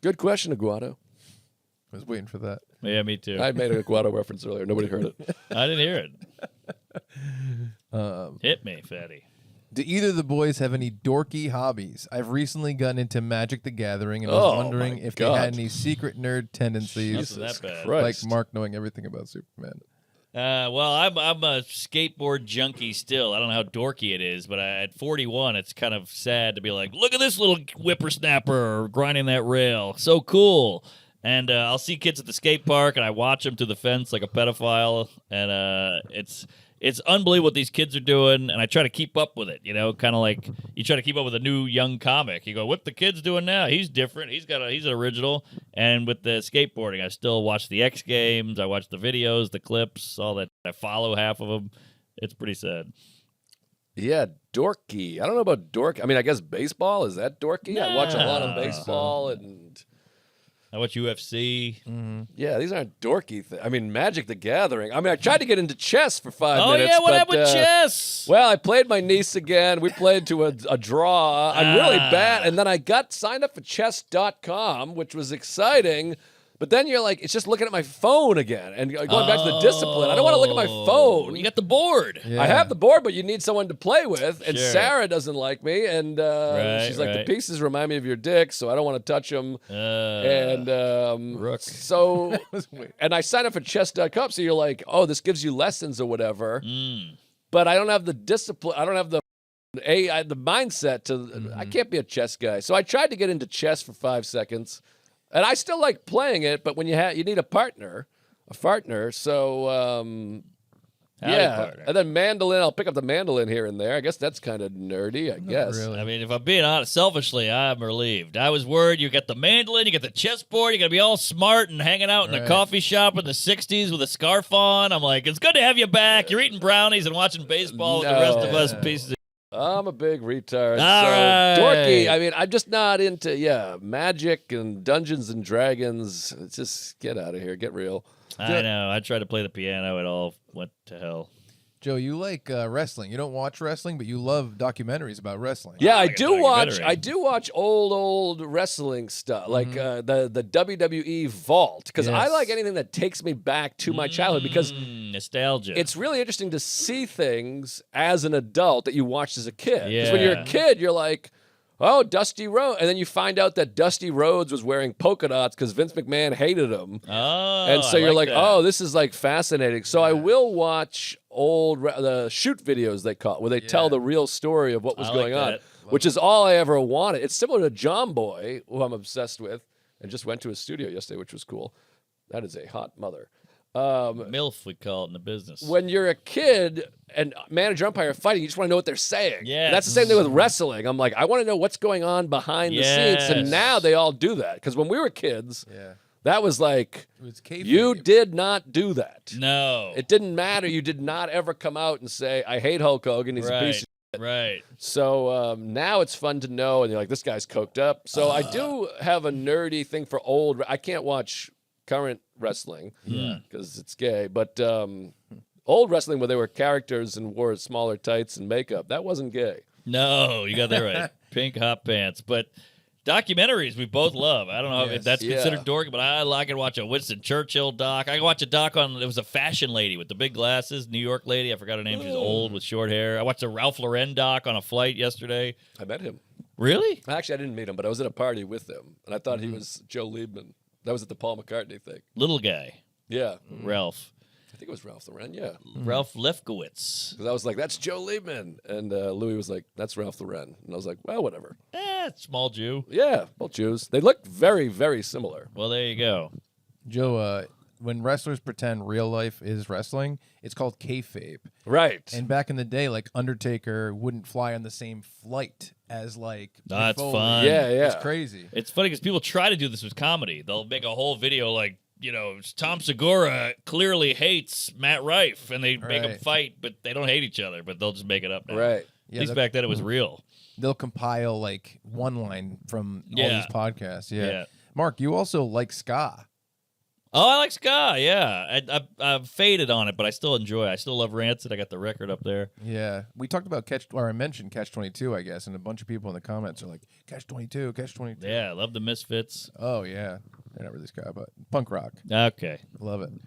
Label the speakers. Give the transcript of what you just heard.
Speaker 1: Good question, Aguado.
Speaker 2: I was waiting for that.
Speaker 3: Yeah, me too.
Speaker 1: I made an Aguado reference earlier. Nobody heard it.
Speaker 3: I didn't hear it. Hit me, fatty.
Speaker 2: Do either of the boys have any dorky hobbies? I've recently gotten into Magic the Gathering and was wondering if they had any secret nerd tendencies,
Speaker 3: Not that bad.
Speaker 2: like Mark knowing everything about Superman.
Speaker 3: Well, I'm a skateboard junkie still. I don't know how dorky it is, but at 41, it's kind of sad to be like, look at this little whippersnapper grinding that rail. So cool. And I'll see kids at the skate park, and I watch them to the fence like a pedophile. And it's unbelievable what these kids are doing, and I try to keep up with it. You know, kind of like you try to keep up with a new young comic. You go, what the kid's doing now? He's different. He's an original. And with the skateboarding, I still watch the X Games. I watch the videos, the clips, all that. I follow half of them. It's pretty sad.
Speaker 1: Yeah, dorky. I don't know about dorky. I mean, I guess baseball, is that dorky? I watch a lot of
Speaker 3: No.
Speaker 1: baseball and...
Speaker 3: I watch UFC.
Speaker 1: Yeah, these aren't dorky things. I mean, Magic the Gathering. I mean, I tried to get into chess for 5
Speaker 3: Oh,
Speaker 1: minutes.
Speaker 3: yeah, what
Speaker 1: but,
Speaker 3: happened with chess?
Speaker 1: Well, I played my niece again. We played to a draw. I'm really bad. And then I got signed up for chess.com, which was exciting. But then you're like, it's just looking at my phone again and going back to the discipline. I don't want to look at my phone.
Speaker 3: You got the board.
Speaker 2: Yeah.
Speaker 1: I have the board, but you need someone to play with. And
Speaker 3: Sure.
Speaker 1: Sarah doesn't like me. And she's like, the pieces remind me of your dick, so I don't want to touch them.
Speaker 3: Rook.
Speaker 1: So, and I signed up for chess.com, so you're like, oh, this gives you lessons or whatever. But I don't have the discipline. I don't have the mindset to. I can't be a chess guy. So I tried to get into chess for 5 seconds, and I still like playing it. But when you need a partner. So
Speaker 3: Partner.
Speaker 1: And then mandolin. I'll pick up the mandolin here and there. I guess that's kind of nerdy. I guess.
Speaker 2: Really.
Speaker 3: I mean, if I'm being honest, selfishly, I'm relieved. I was worried you got the mandolin, you got the chessboard, you're going to be all smart and hanging out in a coffee shop in the 60s with a scarf on. I'm like, it's good to have you back. You're eating brownies and watching baseball with the rest of us pieces of...
Speaker 1: I'm a big retard.
Speaker 3: All right.
Speaker 1: Dorky. I mean, I'm just not into magic and Dungeons and Dragons. It's just get out of here. Get real.
Speaker 3: I know. I tried to play the piano. It all went to hell.
Speaker 2: Joe, you like wrestling. You don't watch wrestling, but you love documentaries about wrestling.
Speaker 1: Yeah,
Speaker 3: like
Speaker 1: I do watch old wrestling stuff, like the WWE Vault, because I like anything that takes me back to my childhood, because
Speaker 3: nostalgia.
Speaker 1: it's really interesting to see things as an adult that you watched as a kid. Because when
Speaker 3: Yeah.
Speaker 1: you're a kid, you're like, oh, Dusty Rhodes. And then you find out that Dusty Rhodes was wearing polka dots because Vince McMahon hated him.
Speaker 3: Oh,
Speaker 1: And so
Speaker 3: I
Speaker 1: you're like,
Speaker 3: that.
Speaker 1: oh, this is like fascinating. So I will watch old the shoot videos they call, where they tell the real story of what was
Speaker 3: I like
Speaker 1: going on,
Speaker 3: that.
Speaker 1: which is all I ever wanted. It's similar to John Boy, who I'm obsessed with, and just went to his studio yesterday, which was cool. That is a hot mother.
Speaker 3: MILF, we call it in the business.
Speaker 1: When you're a kid and manager umpire are fighting, you just want to know what they're saying.
Speaker 3: Yes.
Speaker 1: And that's the same thing with wrestling. I'm like, I want to know what's going on behind the scenes. And
Speaker 3: Yes.
Speaker 1: now they all do that. Because when we were kids, that was like,
Speaker 2: It was kayfabe.
Speaker 1: you did not do that.
Speaker 3: No.
Speaker 1: It didn't matter. You did not ever come out and say, I hate Hulk Hogan. He's a piece of
Speaker 3: Right.
Speaker 1: So now it's fun to know. And you're like, this guy's coked up. So I do have a nerdy thing for old. I can't watch current wrestling because it's gay. But old wrestling where they were characters and wore smaller tights and makeup, that wasn't gay.
Speaker 3: No, you got that right. Pink hot pants. But documentaries we both love. I don't know if that's considered dorky, but I can watch a Winston Churchill doc. I can watch a doc on, it was a fashion lady with the big glasses, New York lady. I forgot her name. She was old with short hair. I watched a Ralph Lauren doc on a flight yesterday.
Speaker 1: I met him.
Speaker 3: Really?
Speaker 1: Actually, I didn't meet him, but I was at a party with him, and I thought he was Joe Liebman. That was at the Paul McCartney thing.
Speaker 3: Little guy.
Speaker 1: Yeah.
Speaker 3: Ralph.
Speaker 1: I think it was Ralph Lauren, yeah.
Speaker 3: Ralph Lefkowitz.
Speaker 1: Because I was like, that's Joe Liebman. And Louis was like, that's Ralph Lauren. And I was like, well, whatever.
Speaker 3: Small Jew.
Speaker 1: Yeah, both Jews. They look very, very similar.
Speaker 3: Well, there you go.
Speaker 2: Joe, when wrestlers pretend real life is wrestling, it's called kayfabe.
Speaker 1: Right.
Speaker 2: And back in the day, like Undertaker wouldn't fly on the same flight as like
Speaker 3: That's
Speaker 2: Mick Foley.
Speaker 3: fun.
Speaker 1: Yeah.
Speaker 2: It's crazy.
Speaker 3: It's funny because people try to do this with comedy. They'll make a whole video like, Tom Segura clearly hates Matt Rife, and they make them fight, but they don't hate each other, but they'll just make it up now.
Speaker 1: Right.
Speaker 3: At least back then it was real.
Speaker 2: They'll compile like one line from all these podcasts. Yeah.
Speaker 3: Yeah.
Speaker 2: Mark, you also like ska.
Speaker 3: Oh, I like ska. Yeah, I've faded on it, but I still enjoy it. I still love Rancid. I got the record up there.
Speaker 2: Yeah, we talked about I mentioned Catch 22, I guess, and a bunch of people in the comments are like, Catch 22, Catch 22.
Speaker 3: Yeah, I love the Misfits.
Speaker 2: Oh yeah, they're not really ska, but punk rock.
Speaker 3: Okay.
Speaker 2: Love it.